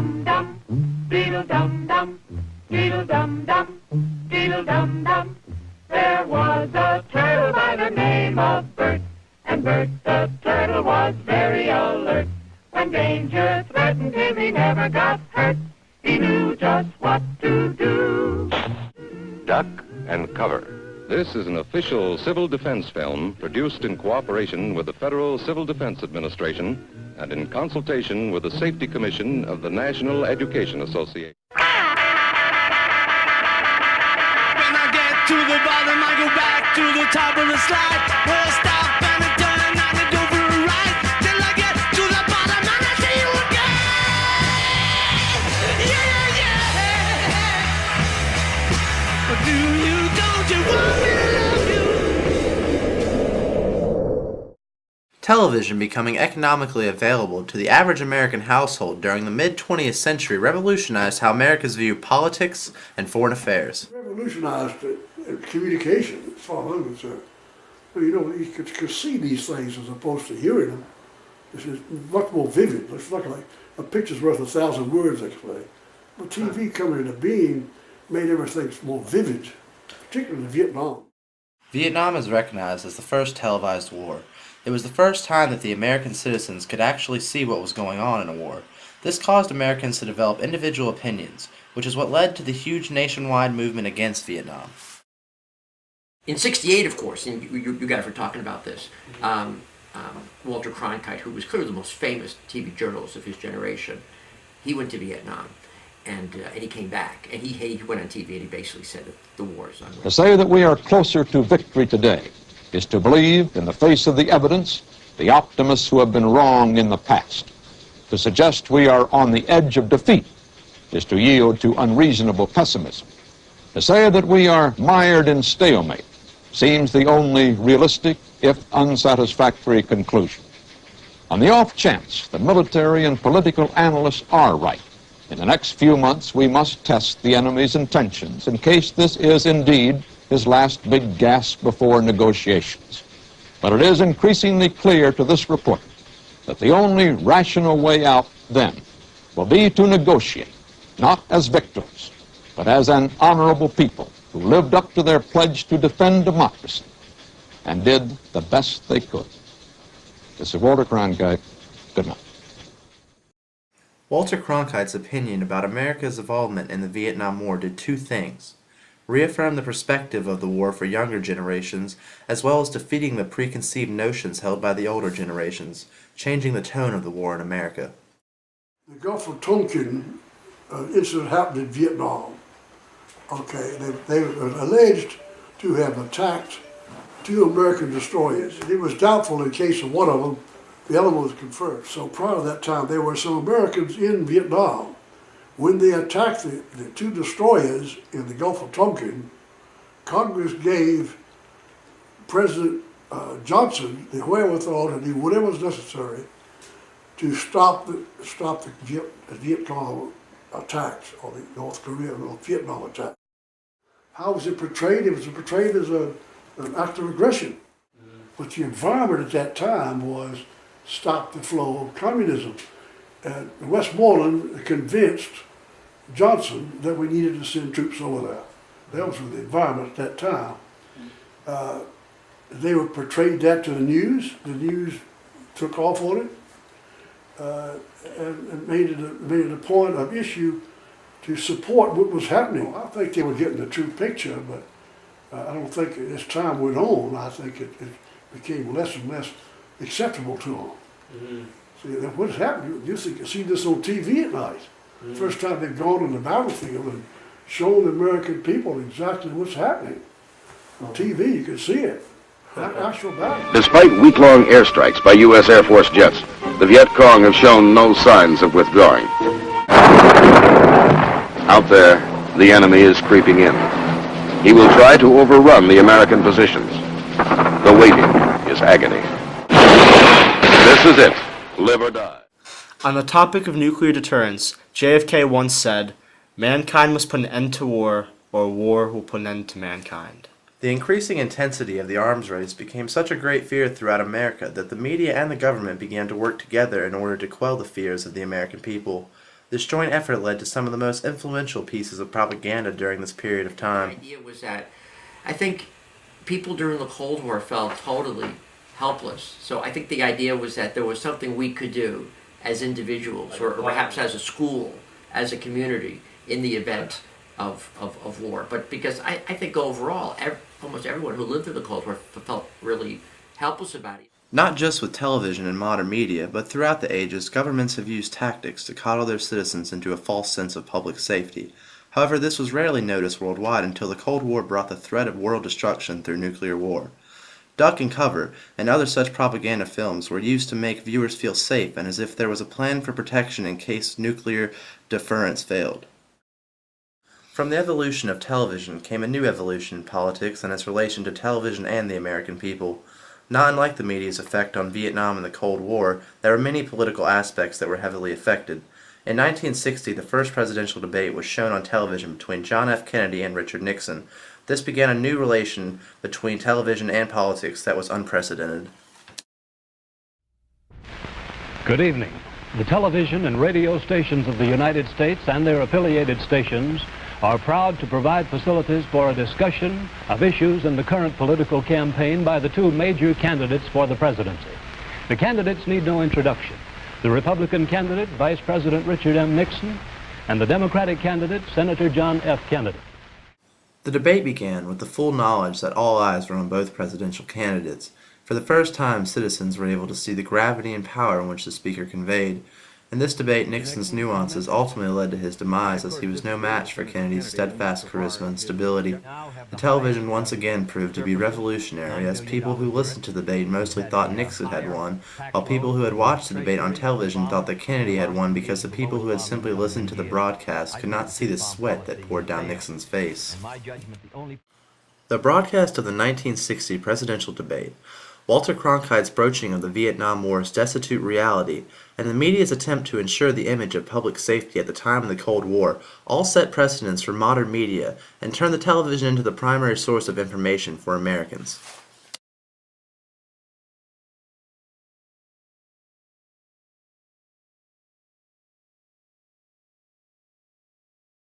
dum-dum, beetle-dum-dum, beetle-dum-dum, beetle-dum-dum. There was a turtle by the name of Bert, and Bert the turtle was very alert. When danger threatened him, he never got hurt. He knew just what to do. Duck and Cover. This is an official civil defense film produced in cooperation with the Federal Civil Defense Administration and in consultation with the Safety Commission of the National Education Association. When I get to the bottom, I go back to the top of the slide. We'll stop and a turn and I go for a ride. Till I get to the bottom and I see you again. Yeah, yeah. But do you, don't you want me to love you? Television becoming economically available to the average American household during the mid-20th century revolutionized how Americans view politics and foreign affairs. Revolutionized communication, as far as I'm concerned. You know, you could see these things as opposed to hearing them. It's much more vivid. It's like a picture's worth 1,000 words, they say. But TV coming into being made everything more vivid, particularly Vietnam. Vietnam is recognized as the first televised war. It was the first time that the American citizens could actually see what was going on in a war. This caused Americans to develop individual opinions, which is what led to the huge nationwide movement against Vietnam. In '68, of course, and you guys were talking about this, Walter Cronkite, who was clearly the most famous TV journalist of his generation, he went to Vietnam, and he came back, and he went on TV and he basically said that the war is over. To say that we are closer to victory today is to believe, in the face of the evidence, the optimists who have been wrong in the past. To suggest we are on the edge of defeat is to yield to unreasonable pessimism. To say that we are mired in stalemate seems the only realistic, if unsatisfactory, conclusion. On the off chance that military and political analysts are right, in the next few months we must test the enemy's intentions in case this is indeed his last big gasp before negotiations. But it is increasingly clear to this report that the only rational way out then will be to negotiate, not as victors, but as an honorable people who lived up to their pledge to defend democracy and did the best they could. This is Walter Cronkite. Good night. Walter Cronkite's opinion about America's involvement in the Vietnam War did two things: reaffirm the perspective of the war for younger generations, as well as defeating the preconceived notions held by the older generations, changing the tone of the war in America. The Gulf of Tonkin incident happened in Vietnam. Okay, they were alleged to have attacked 2 American destroyers. It was doubtful in case of one of them, the other one was confirmed. So prior to that time, there were some Americans in Vietnam. When they attacked the 2 destroyers in the Gulf of Tonkin, Congress gave President Johnson the wherewithal to do whatever was necessary to stop the Viet Cong attacks, or the North Korea or Vietnam attack. How was it portrayed? It was portrayed as an act of aggression. But the environment at that time was stop the flow of communism. And Westmoreland convinced Johnson that we needed to send troops over there. That was the environment at that time. They were portrayed that to the news. The news took off on it and made it a point of issue to support what was happening. I think they were getting the true picture, but I don't think as time went on, I think it became less and less acceptable to them. Mm-hmm. See, what's happening? You see this on TV at night. Mm-hmm. First time they've gone on the battlefield and shown the American people exactly what's happening. On TV, you can see it. Actual battle. Despite week-long airstrikes by U.S. Air Force jets, the Viet Cong have shown no signs of withdrawing. Out there, the enemy is creeping in. He will try to overrun the American positions. The waiting is agony. This is it. Live or die. On the topic of nuclear deterrence, JFK once said, "Mankind must put an end to war, or war will put an end to mankind." The increasing intensity of the arms race became such a great fear throughout America that the media and the government began to work together in order to quell the fears of the American people. This joint effort led to some of the most influential pieces of propaganda during this period of The time. idea was that I think people during the Cold War felt totally helpless. So I think the idea was that there was something we could do as individuals, or perhaps as a school, as a community, in the event of war. But because I think overall, almost everyone who lived through the Cold War felt really helpless about it. Not just with television and modern media, but throughout the ages, governments have used tactics to coddle their citizens into a false sense of public safety. However, this was rarely noticed worldwide until the Cold War brought the threat of world destruction through nuclear war. Duck and Cover and other such propaganda films were used to make viewers feel safe and as if there was a plan for protection in case nuclear deterrence failed. From the evolution of television came a new evolution in politics and its relation to television and the American people. Not unlike the media's effect on Vietnam and the Cold War, there were many political aspects that were heavily affected. In 1960, the first presidential debate was shown on television between John F. Kennedy and Richard Nixon. This began a new relation between television and politics that was unprecedented. Good evening. The television and radio stations of the United States and their affiliated stations are proud to provide facilities for a discussion of issues in the current political campaign by the two major candidates for the presidency. The candidates need no introduction. The Republican candidate, Vice President Richard M. Nixon, and the Democratic candidate, Senator John F. Kennedy. The debate began with the full knowledge that all eyes were on both presidential candidates. For the first time, citizens were able to see the gravity and power in which the speaker conveyed. In this debate, Nixon's nuances ultimately led to his demise as he was no match for Kennedy's steadfast charisma and stability. The television once again proved to be revolutionary as people who listened to the debate mostly thought Nixon had won, while people who had watched the debate on television thought that Kennedy had won because the people who had simply listened to the broadcast could not see the sweat that poured down Nixon's face. The broadcast of the 1960 presidential debate, Walter Cronkite's broaching of the Vietnam War's destitute reality, and the media's attempt to ensure the image of public safety at the time of the Cold War all set precedents for modern media and turned the television into the primary source of information for Americans.